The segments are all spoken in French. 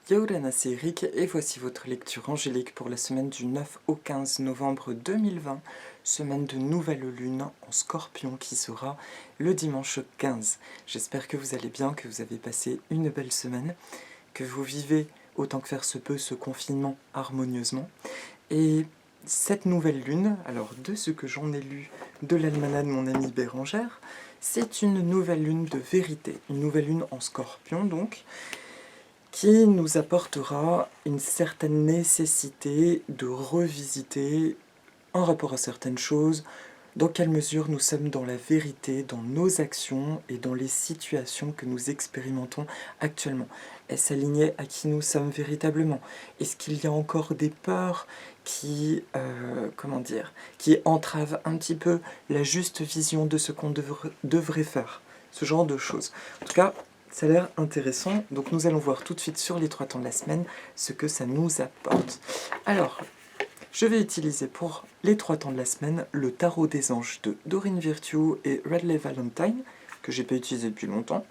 Yaourana, c'est Eric et voici votre lecture angélique pour la semaine du 9 au 15 novembre 2020, semaine de nouvelle lune en Scorpion qui sera le dimanche 15. J'espère que vous allez bien, que vous avez passé une belle semaine, que vous vivez autant que faire se peut ce confinement harmonieusement. Et cette nouvelle lune, alors de ce que j'en ai lu de l'almanach de mon amie Bérangère, c'est une nouvelle lune de vérité, une nouvelle lune en Scorpion donc, qui nous apportera une certaine nécessité de revisiter en rapport à certaines choses, dans quelle mesure nous sommes dans la vérité, dans nos actions et dans les situations que nous expérimentons actuellement. Est-ce aligné à qui nous sommes véritablement? Est-ce qu'il y a encore des peurs qui, qui entravent un petit peu la juste vision de ce qu'on devrait faire? Ce genre de choses. En tout cas, ça a l'air intéressant, donc nous allons voir tout de suite sur les 3 temps de la semaine ce que ça nous apporte. Alors, je vais utiliser pour les 3 temps de la semaine le tarot des anges de Doreen Virtue et Radley Valentine, que j'ai pas utilisé depuis longtemps.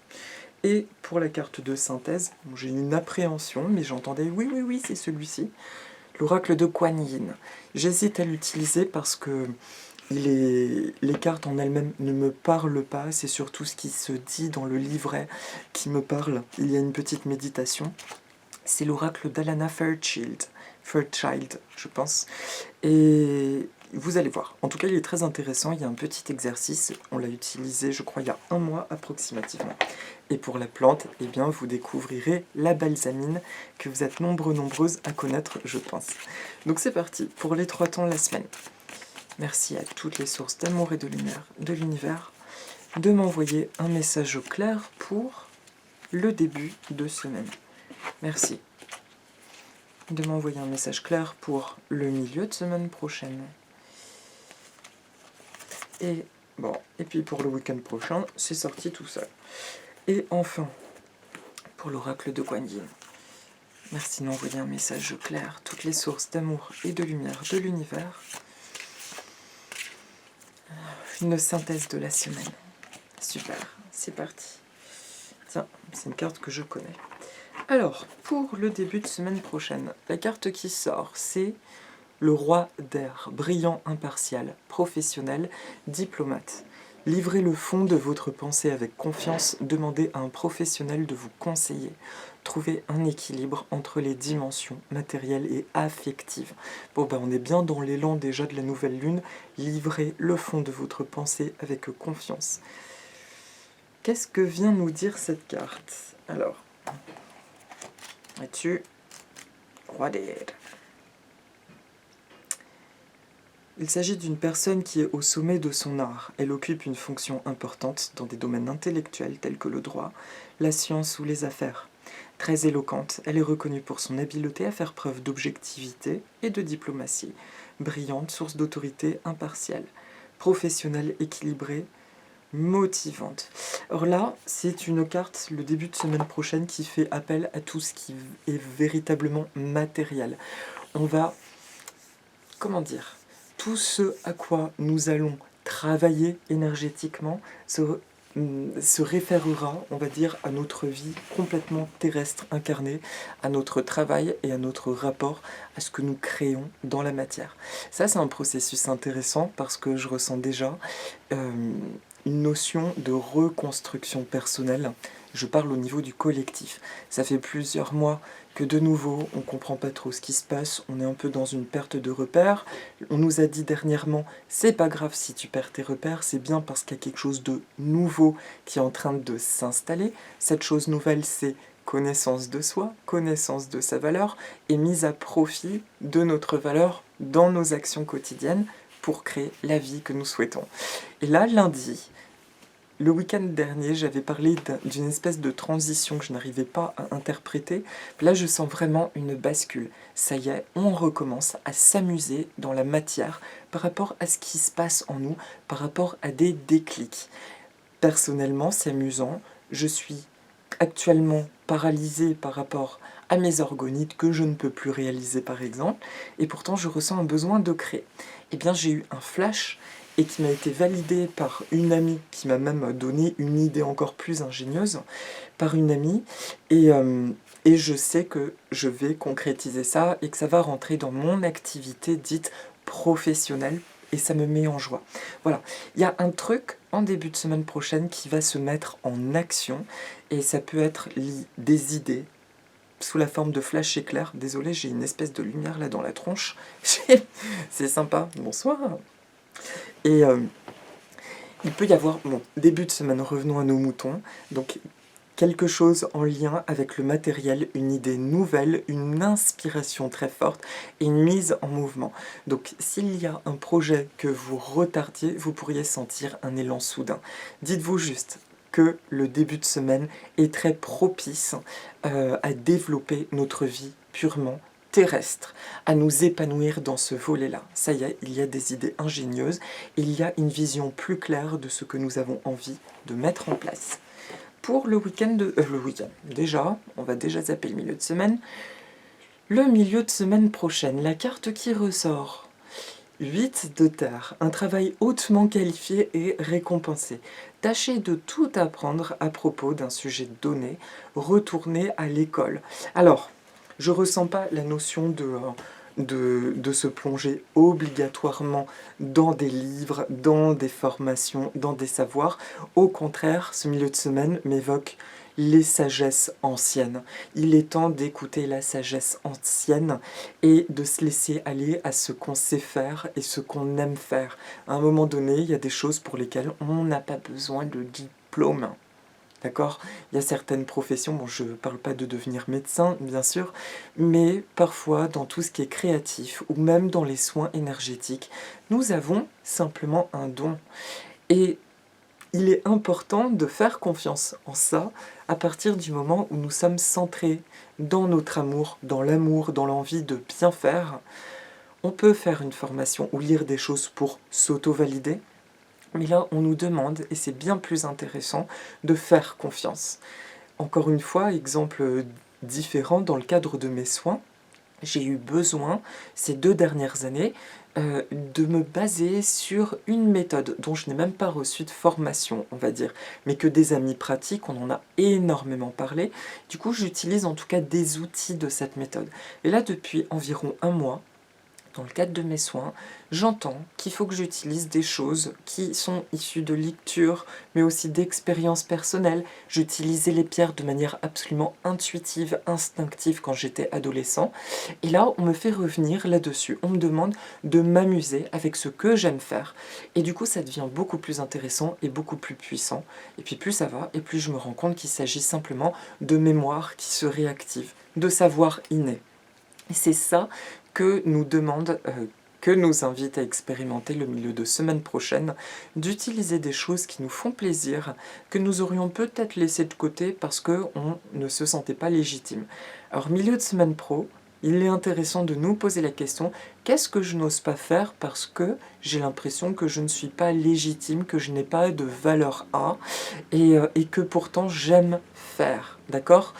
Et pour la carte de synthèse, j'ai une appréhension, mais j'entendais oui, c'est celui-ci, l'oracle de Kuan Yin. J'hésite à l'utiliser parce que les cartes en elles-mêmes ne me parlent pas, c'est surtout ce qui se dit dans le livret qui me parle. Il y a une petite méditation. C'est l'oracle d'Alana Fairchild, je pense. Et vous allez voir. En tout cas, il est très intéressant. Il y a un petit exercice. On l'a utilisé, je crois, il y a 1 mois approximativement. Et pour la plante, eh bien, vous découvrirez la balsamine que vous êtes nombreuses à connaître, je pense. Donc c'est parti pour les 3 temps de la semaine. Merci à toutes les sources d'amour et de lumière de l'univers de m'envoyer un message clair pour le début de semaine. Merci de m'envoyer un message clair pour le milieu de semaine prochaine. Et puis pour le week-end prochain, c'est sorti tout seul. Et enfin, pour l'oracle de Kuan Yin, merci de m'envoyer un message clair, toutes les sources d'amour et de lumière de l'univers. Une synthèse de la semaine. Super, c'est parti. Tiens, c'est une carte que je connais. Alors, pour le début de semaine prochaine, la carte qui sort, c'est le roi d'air, brillant, impartial, professionnel, diplomate. Livrez le fond de votre pensée avec confiance, demandez à un professionnel de vous conseiller. Trouvez un équilibre entre les dimensions matérielles et affectives. Bon, on est bien dans l'élan déjà de la nouvelle lune. Livrez le fond de votre pensée avec confiance. Qu'est-ce que vient nous dire cette carte? Alors, là-dessus, roi d'air. Il s'agit d'une personne qui est au sommet de son art. Elle occupe une fonction importante dans des domaines intellectuels tels que le droit, la science ou les affaires. Très éloquente, elle est reconnue pour son habileté à faire preuve d'objectivité et de diplomatie. Brillante, source d'autorité impartiale. Professionnelle, équilibrée, motivante. Or là, c'est une carte, le début de semaine prochaine, qui fait appel à tout ce qui est véritablement matériel. On va, tout ce à quoi nous allons travailler énergétiquement se référera, on va dire, à notre vie complètement terrestre incarnée, à notre travail et à notre rapport à ce que nous créons dans la matière. Ça, c'est un processus intéressant parce que je ressens déjà une notion de reconstruction personnelle. Je parle au niveau du collectif. Ça fait plusieurs mois que de nouveau, on ne comprend pas trop ce qui se passe, on est un peu dans une perte de repères. On nous a dit dernièrement, c'est pas grave si tu perds tes repères, c'est bien parce qu'il y a quelque chose de nouveau qui est en train de s'installer. Cette chose nouvelle, c'est connaissance de soi, connaissance de sa valeur, et mise à profit de notre valeur dans nos actions quotidiennes pour créer la vie que nous souhaitons. Et là, lundi, le week-end dernier, j'avais parlé d'une espèce de transition que je n'arrivais pas à interpréter. Là, je sens vraiment une bascule. Ça y est, on recommence à s'amuser dans la matière par rapport à ce qui se passe en nous, par rapport à des déclics. Personnellement, c'est amusant. Je suis actuellement paralysée par rapport à mes orgonites que je ne peux plus réaliser, par exemple, et pourtant je ressens un besoin de créer. Eh bien, j'ai eu un flash et qui m'a été validé par une amie qui m'a même donné une idée encore plus ingénieuse, par une amie, et et je sais que je vais concrétiser ça et que ça va rentrer dans mon activité dite professionnelle et ça me met en joie. Voilà, il y a un truc en début de semaine prochaine qui va se mettre en action et ça peut être des idées sous la forme de flash éclair. Désolé, j'ai une espèce de lumière là dans la tronche. C'est sympa, bonsoir. Et il peut y avoir, bon, début de semaine, revenons à nos moutons, donc quelque chose en lien avec le matériel, une idée nouvelle, une inspiration très forte et une mise en mouvement. Donc s'il y a un projet que vous retardiez, vous pourriez sentir un élan soudain. Dites-vous juste que le début de semaine est très propice à développer notre vie purement terrestre, à nous épanouir dans ce volet-là. Ça y est, il y a des idées ingénieuses, il y a une vision plus claire de ce que nous avons envie de mettre en place. Pour le week-end, déjà, on va déjà zapper le milieu de semaine. Le milieu de semaine prochaine, la carte qui ressort. 8 de terre, un travail hautement qualifié et récompensé. Tâchez de tout apprendre à propos d'un sujet donné, retournez à l'école. Alors, je ne ressens pas la notion de se plonger obligatoirement dans des livres, dans des formations, dans des savoirs. Au contraire, ce milieu de semaine m'évoque les sagesses anciennes. Il est temps d'écouter la sagesse ancienne et de se laisser aller à ce qu'on sait faire et ce qu'on aime faire. À un moment donné, il y a des choses pour lesquelles on n'a pas besoin de diplôme. D'accord ? Il y a certaines professions, bon je ne parle pas de devenir médecin bien sûr, mais parfois dans tout ce qui est créatif ou même dans les soins énergétiques, nous avons simplement un don. Et il est important de faire confiance en ça à partir du moment où nous sommes centrés dans notre amour, dans l'envie de bien faire. On peut faire une formation ou lire des choses pour s'auto-valider, mais là on nous demande, et c'est bien plus intéressant, de faire confiance. Encore une fois, exemple différent dans le cadre de mes soins, j'ai eu besoin, ces 2 dernières années, de me baser sur une méthode dont je n'ai même pas reçu de formation, on va dire, mais que des amis pratiquent, on en a énormément parlé. Du coup, j'utilise en tout cas des outils de cette méthode. Et là, depuis environ 1 mois, dans le cadre de mes soins, j'entends qu'il faut que j'utilise des choses qui sont issues de lectures, mais aussi d'expériences personnelles. J'utilisais les pierres de manière absolument intuitive, instinctive quand j'étais adolescent. Et là, on me fait revenir là-dessus. On me demande de m'amuser avec ce que j'aime faire. Et du coup, ça devient beaucoup plus intéressant et beaucoup plus puissant. Et puis plus ça va, et plus je me rends compte qu'il s'agit simplement de mémoire qui se réactive, de savoir inné. Et c'est ça que nous demande, que nous invite à expérimenter le milieu de semaine prochaine, d'utiliser des choses qui nous font plaisir, que nous aurions peut-être laissé de côté parce qu'on ne se sentait pas légitime. Alors, milieu de semaine pro, il est intéressant de nous poser la question, qu'est-ce que je n'ose pas faire parce que j'ai l'impression que je ne suis pas légitime, que je n'ai pas de valeur A, et que pourtant j'aime faire, d'accord ?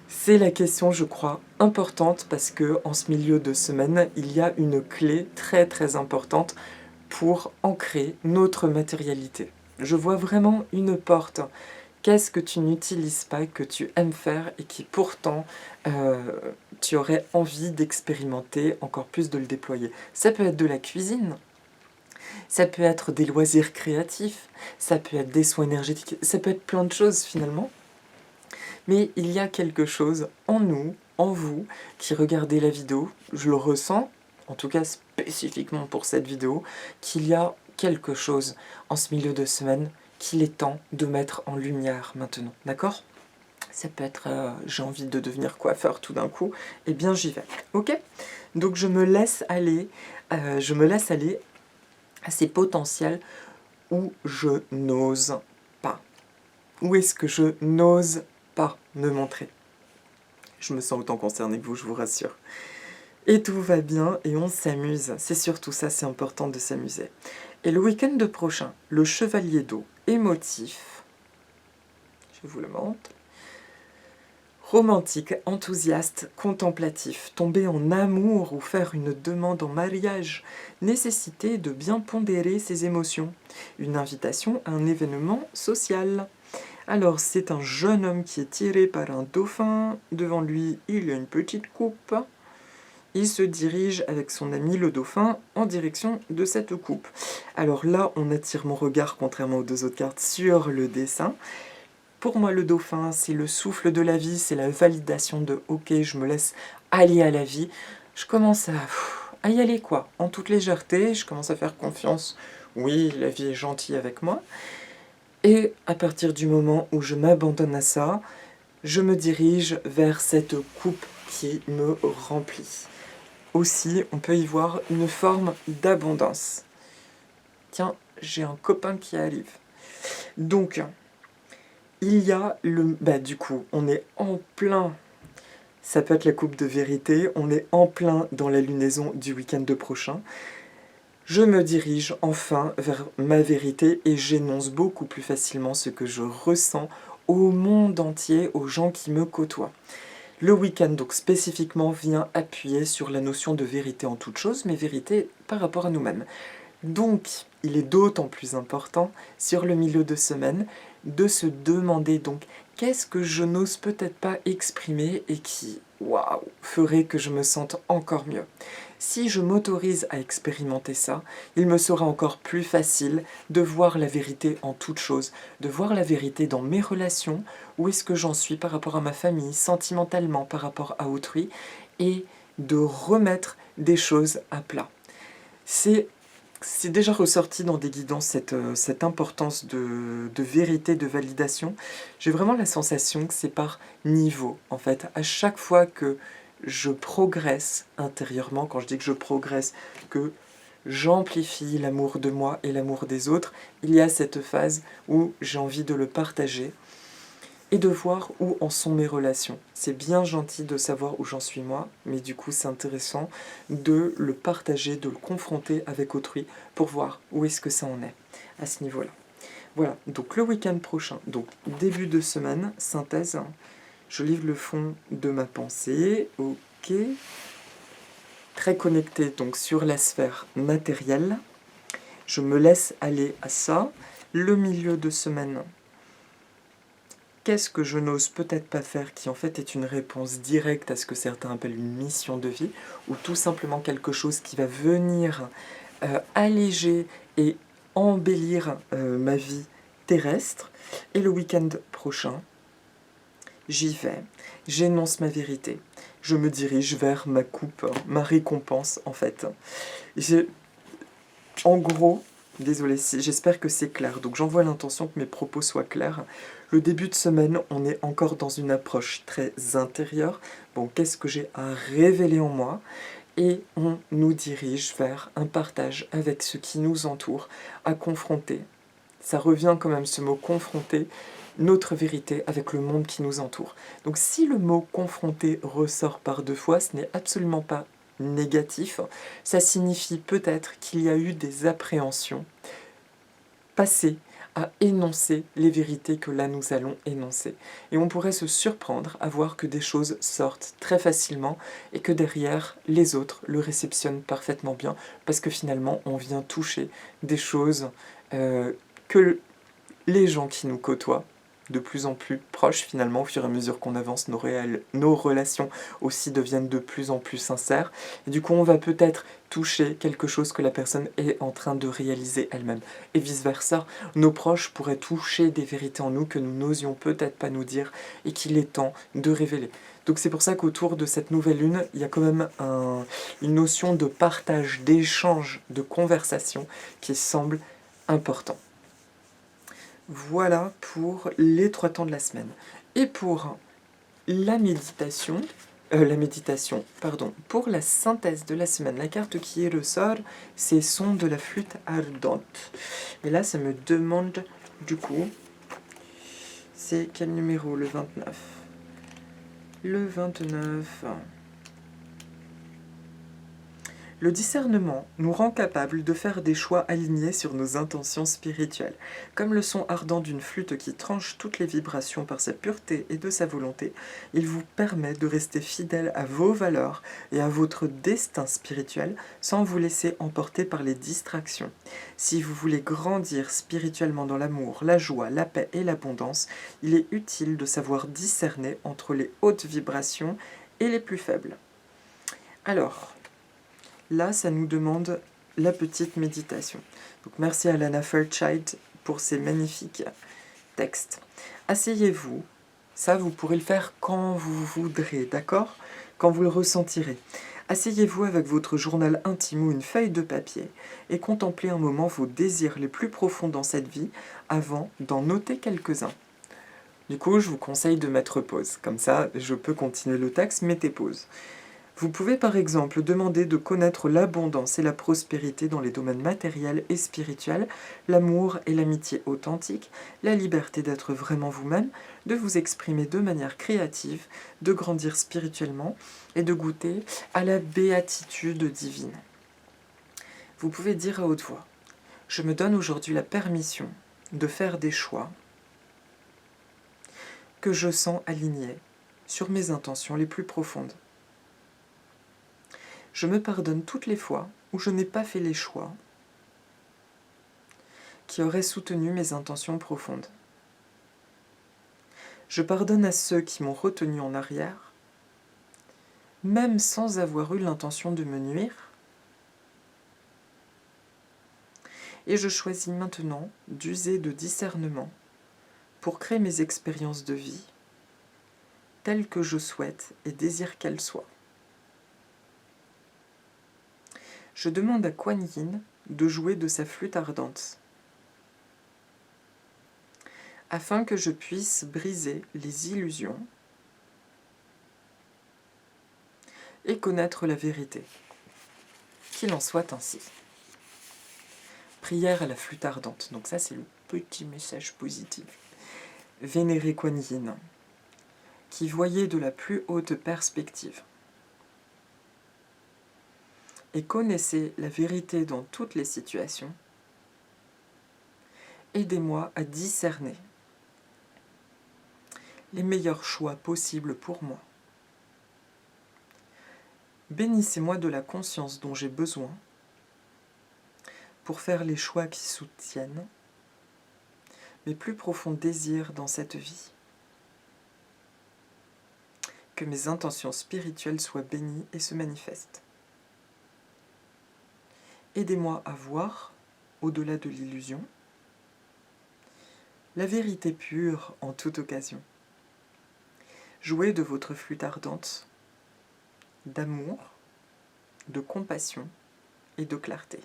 C'est la question, je crois, importante parce que en ce milieu de semaine, il y a une clé très très importante pour ancrer notre matérialité. Je vois vraiment une porte. Qu'est-ce que tu n'utilises pas, que tu aimes faire et qui pourtant tu aurais envie d'expérimenter, encore plus de le déployer. Ça peut être de la cuisine, ça peut être des loisirs créatifs, ça peut être des soins énergétiques, ça peut être plein de choses finalement. Mais il y a quelque chose en nous, en vous, qui regardez la vidéo, je le ressens, en tout cas spécifiquement pour cette vidéo, qu'il y a quelque chose en ce milieu de semaine qu'il est temps de mettre en lumière maintenant, d'accord ? Ça peut être j'ai envie de devenir coiffeur tout d'un coup, eh bien j'y vais, ok ? Donc je me laisse aller à ces potentiels où je n'ose pas. Où est-ce que je n'ose pas me montrer. Je me sens autant concerné que vous, je vous rassure. Et tout va bien et on s'amuse. C'est surtout ça, c'est important de s'amuser. Et le week-end prochain, le chevalier d'eau émotif, je vous le montre, romantique, enthousiaste, contemplatif, tomber en amour ou faire une demande en mariage, nécessité de bien pondérer ses émotions, une invitation à un événement social. Alors, c'est un jeune homme qui est tiré par un dauphin. Devant lui, il y a une petite coupe. Il se dirige avec son ami le dauphin en direction de cette coupe. Alors là, on attire mon regard, contrairement aux deux autres cartes, sur le dessin. Pour moi, le dauphin, c'est le souffle de la vie, c'est la validation de « ok, je me laisse aller à la vie ». Je commence à y aller, quoi, en toute légèreté, je commence à faire confiance. Oui, la vie est gentille avec moi. Et à partir du moment où je m'abandonne à ça, je me dirige vers cette coupe qui me remplit. Aussi, on peut y voir une forme d'abondance. Tiens, j'ai un copain qui arrive. Donc, il y a le... du coup, on est en plein... Ça peut être la coupe de vérité. On est en plein dans la lunaison du week-end prochain. Je me dirige enfin vers ma vérité et j'énonce beaucoup plus facilement ce que je ressens au monde entier, aux gens qui me côtoient. Le week-end, donc spécifiquement, vient appuyer sur la notion de vérité en toute chose, mais vérité par rapport à nous-mêmes. Donc, il est d'autant plus important, sur le milieu de semaine, de se demander donc qu'est-ce que je n'ose peut-être pas exprimer et qui, waouh, ferait que je me sente encore mieux. Si je m'autorise à expérimenter ça, il me sera encore plus facile de voir la vérité en toute chose, de voir la vérité dans mes relations, où est-ce que j'en suis par rapport à ma famille, sentimentalement par rapport à autrui, et de remettre des choses à plat. C'est déjà ressorti dans des guidances cette importance de vérité, de validation. J'ai vraiment la sensation que c'est par niveau, en fait. À chaque fois que je progresse intérieurement, quand je dis que je progresse, que j'amplifie l'amour de moi et l'amour des autres, il y a cette phase où j'ai envie de le partager et de voir où en sont mes relations. C'est bien gentil de savoir où j'en suis moi, mais du coup c'est intéressant de le partager, de le confronter avec autrui pour voir où est-ce que ça en est à ce niveau-là. Voilà, donc le week-end prochain, donc début de semaine, synthèse, je livre le fond de ma pensée, ok, très connecté donc sur la sphère matérielle, je me laisse aller à ça, le milieu de semaine, qu'est-ce que je n'ose peut-être pas faire, qui en fait est une réponse directe à ce que certains appellent une mission de vie, ou tout simplement quelque chose qui va venir alléger et embellir ma vie terrestre. Et le week-end prochain, j'y vais, j'énonce ma vérité, je me dirige vers ma coupe, ma récompense en fait. En gros, désolé, j'espère que c'est clair, donc j'envoie l'intention que mes propos soient clairs. Le début de semaine, on est encore dans une approche très intérieure. Bon, qu'est-ce que j'ai à révéler en moi ? Et on nous dirige vers un partage avec ce qui nous entoure, à confronter. Ça revient quand même ce mot confronter, notre vérité avec le monde qui nous entoure. Donc si le mot confronter ressort par deux fois, ce n'est absolument pas négatif. Ça signifie peut-être qu'il y a eu des appréhensions passées à énoncer les vérités que là nous allons énoncer. Et on pourrait se surprendre à voir que des choses sortent très facilement et que derrière, les autres le réceptionnent parfaitement bien, parce que finalement, on vient toucher des choses que les gens qui nous côtoient, de plus en plus proches finalement, au fur et à mesure qu'on avance, nos relations aussi deviennent de plus en plus sincères. Et du coup, on va peut-être toucher quelque chose que la personne est en train de réaliser elle-même. Et vice-versa, nos proches pourraient toucher des vérités en nous que nous n'osions peut-être pas nous dire et qu'il est temps de révéler. Donc c'est pour ça qu'autour de cette nouvelle lune, il y a quand même une notion de partage, d'échange, de conversation qui semble important. Voilà pour les 3 temps de la semaine. Et pour la méditation, pour la synthèse de la semaine, la carte qui ressort, c'est son de la flûte ardente. Et là, ça me demande, du coup, c'est quel numéro? Le 29. Le Le discernement nous rend capables de faire des choix alignés sur nos intentions spirituelles. Comme le son ardent d'une flûte qui tranche toutes les vibrations par sa pureté et de sa volonté, il vous permet de rester fidèle à vos valeurs et à votre destin spirituel sans vous laisser emporter par les distractions. Si vous voulez grandir spirituellement dans l'amour, la joie, la paix et l'abondance, il est utile de savoir discerner entre les hautes vibrations et les plus faibles. Alors, là, ça nous demande la petite méditation. Donc, merci à Lana Fairchild pour ces magnifiques textes. Asseyez-vous. Ça, vous pourrez le faire quand vous voudrez, d'accord? Quand vous le ressentirez. Asseyez-vous avec votre journal intime ou une feuille de papier et contemplez un moment vos désirs les plus profonds dans cette vie avant d'en noter quelques-uns. Du coup, je vous conseille de mettre pause. Comme ça, je peux continuer le texte, mettez pause. Vous pouvez par exemple demander de connaître l'abondance et la prospérité dans les domaines matériels et spirituels, l'amour et l'amitié authentique, la liberté d'être vraiment vous-même, de vous exprimer de manière créative, de grandir spirituellement et de goûter à la béatitude divine. Vous pouvez dire à haute voix: je me donne aujourd'hui la permission de faire des choix que je sens alignés sur mes intentions les plus profondes. Je me pardonne toutes les fois où je n'ai pas fait les choix qui auraient soutenu mes intentions profondes. Je pardonne à ceux qui m'ont retenu en arrière, même sans avoir eu l'intention de me nuire. Et je choisis maintenant d'user de discernement pour créer mes expériences de vie telles que je souhaite et désire qu'elles soient. Je demande à Kuan Yin de jouer de sa flûte ardente, afin que je puisse briser les illusions et connaître la vérité. Qu'il en soit ainsi. Prière à la flûte ardente. Donc ça, c'est le petit message positif. Vénérez Kuan Yin, qui voyait de la plus haute perspective. Et connaissez la vérité dans toutes les situations. Aidez-moi à discerner les meilleurs choix possibles pour moi. Bénissez-moi de la conscience dont j'ai besoin pour faire les choix qui soutiennent mes plus profonds désirs dans cette vie. Que mes intentions spirituelles soient bénies et se manifestent. Aidez-moi à voir, au-delà de l'illusion, la vérité pure en toute occasion. Jouez de votre flûte ardente d'amour, de compassion et de clarté.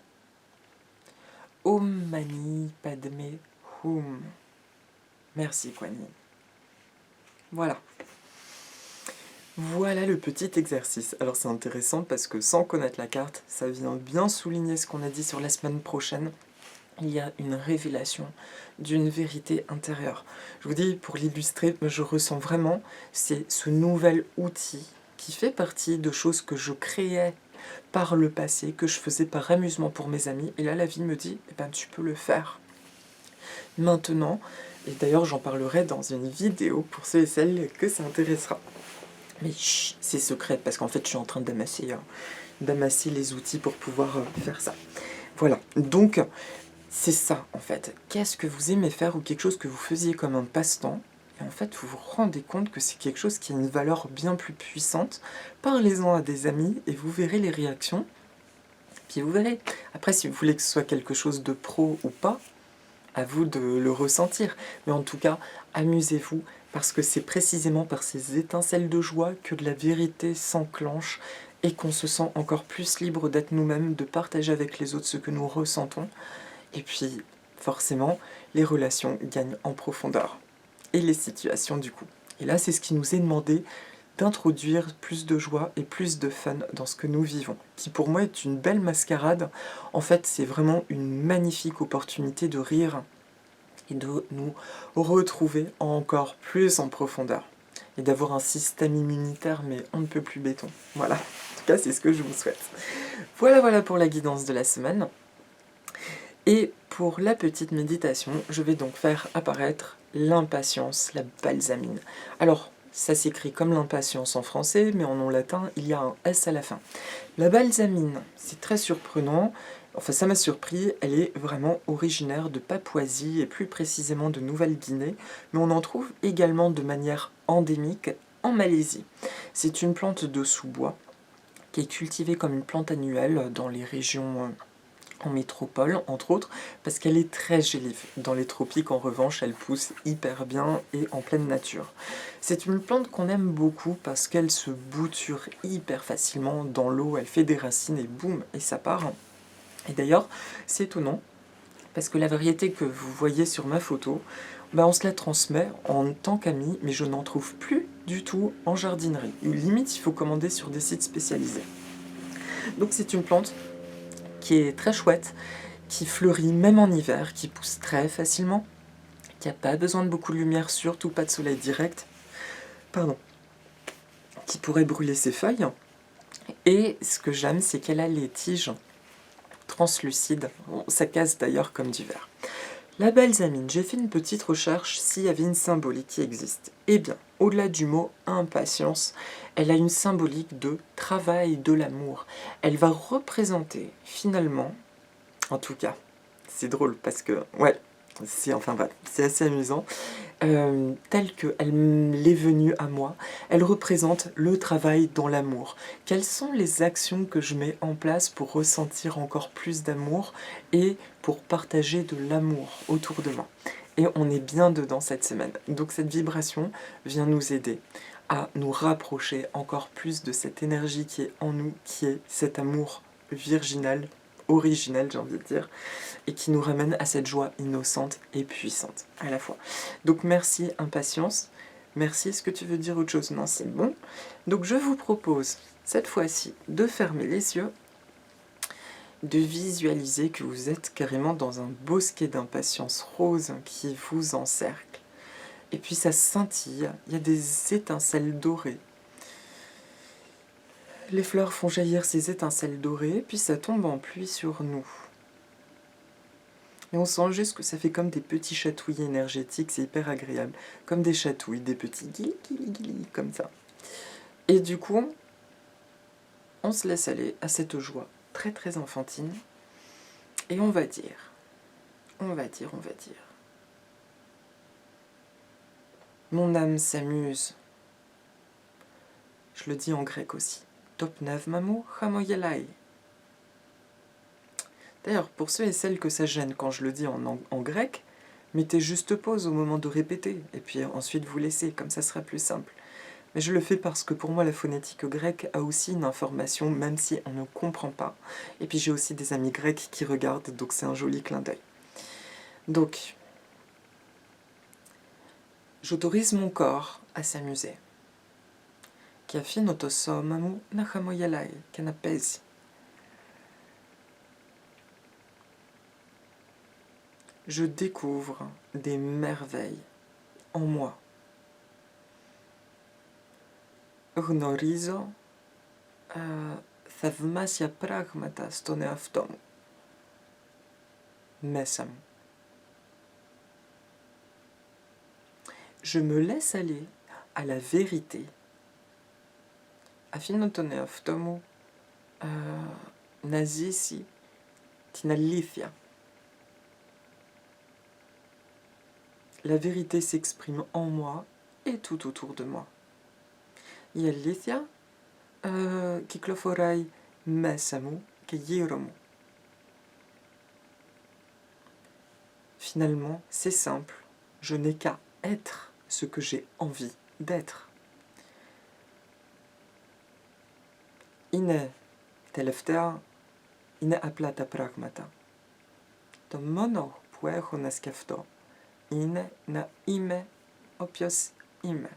Om Mani Padme Hum. Merci Kuan Yin. Voilà. Voilà le petit exercice. Alors c'est intéressant parce que sans connaître la carte, ça vient bien souligner ce qu'on a dit sur la semaine prochaine. Il y a une révélation d'une vérité intérieure. Je vous dis, pour l'illustrer, je ressens vraiment, c'est ce nouvel outil qui fait partie de choses que je créais par le passé, que je faisais par amusement pour mes amis. Et là, la vie me dit, eh ben, tu peux le faire maintenant. Et d'ailleurs, j'en parlerai dans une vidéo pour ceux et celles que ça intéressera. Mais chut, c'est secret, parce qu'en fait, je suis en train d'amasser les outils pour pouvoir faire ça. Voilà, donc, c'est ça, en fait. Qu'est-ce que vous aimez faire ou quelque chose que vous faisiez comme un passe-temps? Et en fait, vous vous rendez compte que c'est quelque chose qui a une valeur bien plus puissante. Parlez-en à des amis et vous verrez les réactions. Puis vous verrez. Après, si vous voulez que ce soit quelque chose de pro ou pas, à vous de le ressentir. Mais en tout cas, amusez-vous, parce que c'est précisément par ces étincelles de joie que de la vérité s'enclenche et qu'on se sent encore plus libre d'être nous-mêmes, de partager avec les autres ce que nous ressentons. Et puis, forcément, les relations gagnent en profondeur. Et les situations, du coup. Et là, c'est ce qui nous est demandé, d'introduire plus de joie et plus de fun dans ce que nous vivons, qui pour moi est une belle mascarade. En fait, c'est vraiment une magnifique opportunité de rire et de nous retrouver encore plus en profondeur. Et d'avoir un système immunitaire, mais on ne peut plus béton. Voilà. tout cas, c'est ce que je vous souhaite. Voilà pour la guidance de la semaine. Et pour la petite méditation, je vais donc faire apparaître l'impatience, la balsamine. Alors, ça s'écrit comme l'impatience en français, mais en nom latin, il y a un S à la fin. La balsamine, c'est très surprenant, enfin ça m'a surpris, elle est vraiment originaire de Papouasie et plus précisément de Nouvelle-Guinée, mais on en trouve également de manière endémique en Malaisie. C'est une plante de sous-bois qui est cultivée comme une plante annuelle dans les régions en métropole, entre autres, parce qu'elle est très gélive. Dans les tropiques, en revanche, elle pousse hyper bien et en pleine nature. C'est une plante qu'on aime beaucoup parce qu'elle se bouture hyper facilement dans l'eau, elle fait des racines et boum, et ça part. Et d'ailleurs, c'est étonnant, parce que la variété que vous voyez sur ma photo, on se la transmet en tant qu'ami, mais je n'en trouve plus du tout en jardinerie. Limite, il faut commander sur des sites spécialisés. Donc c'est une plante qui est très chouette, qui fleurit même en hiver, qui pousse très facilement, qui n'a pas besoin de beaucoup de lumière, surtout pas de soleil direct, qui pourrait brûler ses feuilles. Et ce que j'aime, c'est qu'elle a les tiges translucides, ça casse d'ailleurs comme du verre. La balsamine, j'ai fait une petite recherche s'il y avait une symbolique qui existe. Eh bien, au-delà du mot impatience, elle a une symbolique de travail de l'amour. Elle va représenter finalement, en tout cas, c'est drôle parce que, c'est assez amusant, telle qu'elle m'est venue à moi, elle représente le travail dans l'amour. Quelles sont les actions que je mets en place pour ressentir encore plus d'amour et pour partager de l'amour autour de moi? Et on est bien dedans cette semaine. Donc cette vibration vient nous aider à nous rapprocher encore plus de cette énergie qui est en nous, qui est cet amour virginal, originel j'ai envie de dire, et qui nous ramène à cette joie innocente et puissante à la fois. Donc merci impatience, merci, est-ce que tu veux dire autre chose? Non, c'est bon. Donc je vous propose cette fois-ci de fermer les yeux, de visualiser que vous êtes carrément dans un bosquet d'impatience rose qui vous encercle. Et puis ça scintille, il y a des étincelles dorées. Les fleurs font jaillir ces étincelles dorées, puis ça tombe en pluie sur nous. Et on sent juste que ça fait comme des petits chatouilles énergétiques, c'est hyper agréable. Comme des chatouilles, des petits guili, comme ça. Et du coup, on se laisse aller à cette joie très très enfantine. Et on va dire. Mon âme s'amuse. Je le dis en grec aussi. Topnev mamu chamoyelai. D'ailleurs, pour ceux et celles que ça gêne quand je le dis en grec, mettez juste pause au moment de répéter, et puis ensuite vous laissez, comme ça sera plus simple. Mais je le fais parce que pour moi, la phonétique grecque a aussi une information, même si on ne comprend pas. Et puis j'ai aussi des amis grecs qui regardent, donc c'est un joli clin d'œil. Donc, j'autorise mon corps à s'amuser. Kiafinotoso mamu nachamoyalai kanapesi. Je découvre des merveilles en moi. Γνωρίζω θαυμάσια πράγματα στον εαυτό μου. Μέσα μου. Je me laisse aller à la vérité. Αφήνω τον εαυτό μου να ζήσει την αλήθεια. La vérité s'exprime en moi et tout autour de moi. Η αλήθεια κυκλοφοράει μέσα μου και γύρω μου. Finalement, c'est simple. Je n'ai qu'à être ce que j'ai envie d'être. Είναι τελευταία, είναι απλά τα πράγματα. Το μόνο που έχω να σκεφτώ είναι να είμαι όποιος είμαι.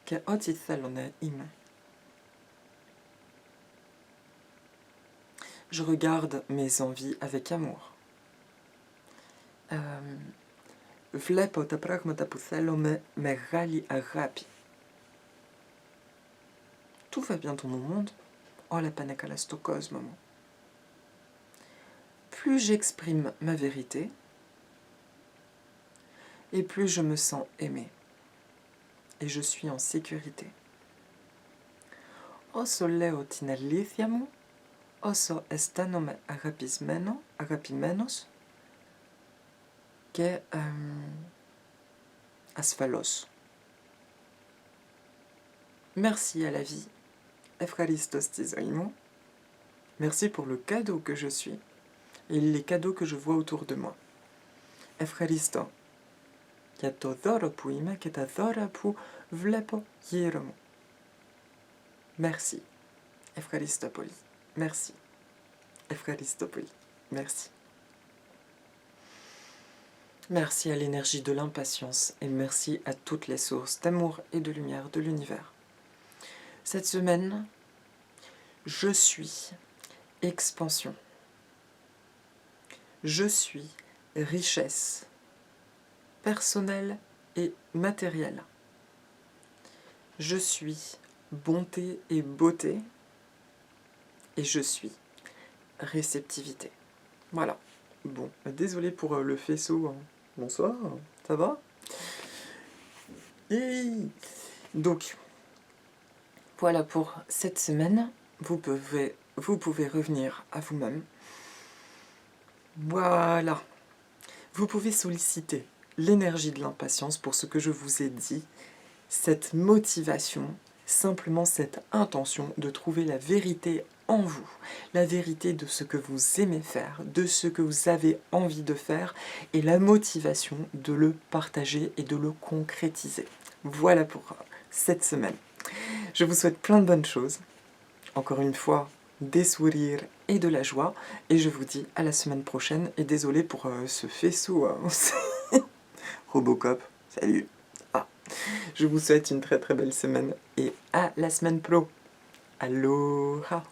Και ό,τι θέλω να είμαι. Je regarde mes envies avec amour. Βλέπω τα πράγματα που θέλω με μεγάλη αγάπη. Tout va bien dans mon monde. Oh, la panacala sto cos, maman. Plus j'exprime ma vérité, et plus je me sens aimée. Et je suis en sécurité. Oso leo tinalithiamu, oso estanome agapimenos, que asphalos. Merci à la vie. Efcharistos tizoimon. Merci pour le cadeau que je suis et les cadeaux que je vois autour de moi. Efcharisto. Για το δώρο που είμαι και τα δώρα που βλέπω γύρω μου. Merci. Ευχαριστώ. Merci. Ευχαριστώ. Merci. Merci à l'énergie de l'impatience et merci à toutes les sources d'amour et de lumière de l'univers. Cette semaine, je suis expansion. Je suis richesse personnelle et matérielle. Je suis bonté et beauté. Et je suis réceptivité. Voilà. Bon, désolé pour le faisceau. Hein. Bonsoir, ça va? Et donc, voilà pour cette semaine. Vous pouvez revenir à vous-même. Voilà. Vous pouvez solliciter l'énergie de l'impatience pour ce que je vous ai dit, cette motivation, simplement cette intention de trouver la vérité en vous, la vérité de ce que vous aimez faire, de ce que vous avez envie de faire, et la motivation de le partager et de le concrétiser. Voilà pour cette semaine. Je vous souhaite plein de bonnes choses. Encore une fois, des sourires et de la joie. Et je vous dis à la semaine prochaine. Et désolé pour ce faisceau. Hein. Robocop, salut. Je vous souhaite une très très belle semaine. Et à la semaine pro. Aloha.